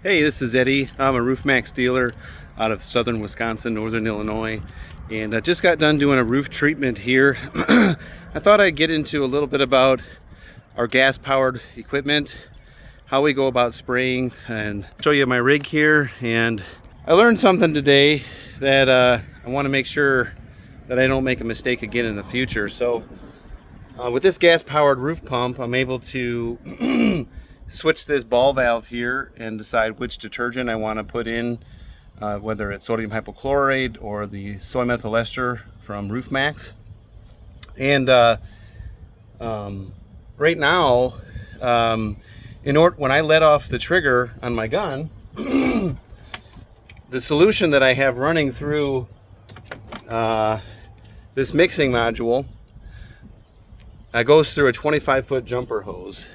Hey, this is Eddie. I'm a Roof Maxx dealer out of southern Wisconsin, northern Illinois, and I just got done doing a roof treatment here. I thought I'd get into a little bit about our gas-powered equipment, how we go about spraying, and show you my rig here. And I learned something today that I want to make sure that I don't make a mistake again in the future. So with this gas-powered roof pump, I'm able to switch this ball valve here and decide which detergent I want to put in, whether it's sodium hypochlorite or the soy methyl ester from Roof Maxx. And right now, when I let off the trigger on my gun, the solution that I have running through this mixing module goes through a 25-foot jumper hose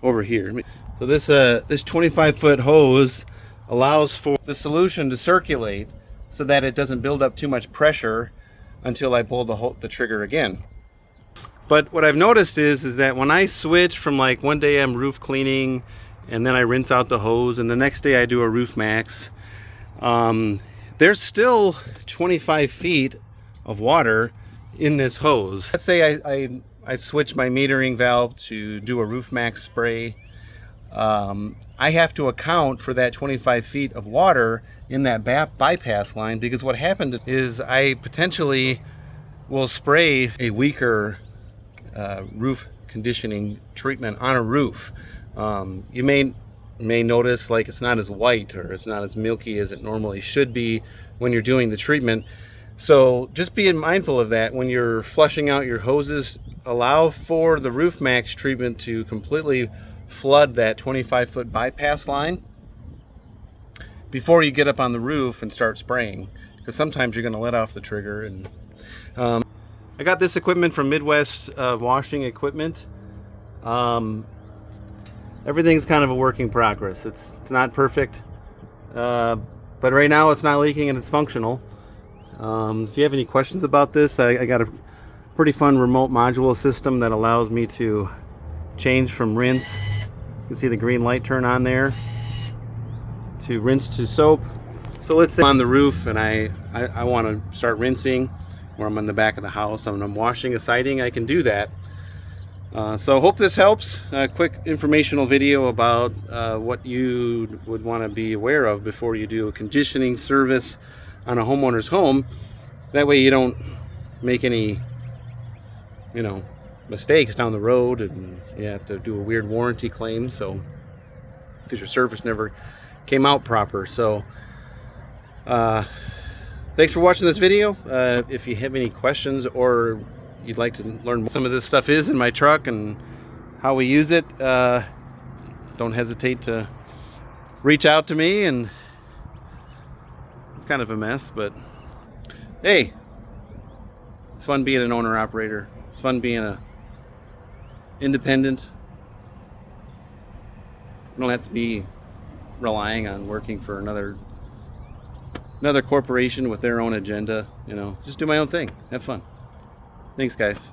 over here. So this 25-foot hose allows for the solution to circulate so that it doesn't build up too much pressure until I pull the trigger again. But what I've noticed is that when I switch from, like, one day I'm roof cleaning and then I rinse out the hose, and the next day I do a Roof Maxx, there's still 25 feet of water in this hose. Let's say I switch my metering valve to do a Roof Maxx spray. I have to account for that 25 feet of water in that bypass line, because what happened is I potentially will spray a weaker roof conditioning treatment on a roof. You may notice, like, it's not as white or it's not as milky as it normally should be when you're doing the treatment. So just being mindful of that when you're flushing out your hoses. Allow for the Roof Maxx treatment to completely flood that 25-foot bypass line before you get up on the roof and start spraying, because sometimes you're going to let off the trigger. And I got this equipment from Midwest Washing Equipment. Everything's kind of a work in progress. It's not perfect, but right now it's not leaking and it's functional. If you have any questions about this, I got a pretty fun remote module system that allows me to change from rinse. You can see the green light turn on there, to rinse to soap. So let's say I'm on the roof and I want to start rinsing, or I'm on the back of the house and I'm washing a siding, I can do that. So hope this helps. A quick informational video about what you would want to be aware of before you do a conditioning service on a homeowner's home. That way you don't make any mistakes down the road and you have to do a weird warranty claim, so because your service never came out proper. So thanks for watching this video. If you have any questions or you'd like to learn what some of this stuff is in my truck and how we use it, don't hesitate to reach out to me. And it's kind of a mess, but hey, it's fun being an owner operator. It's fun being a independent. You don't have to be relying on working for another corporation with their own agenda. Just do my own thing. Have fun. Thanks, guys.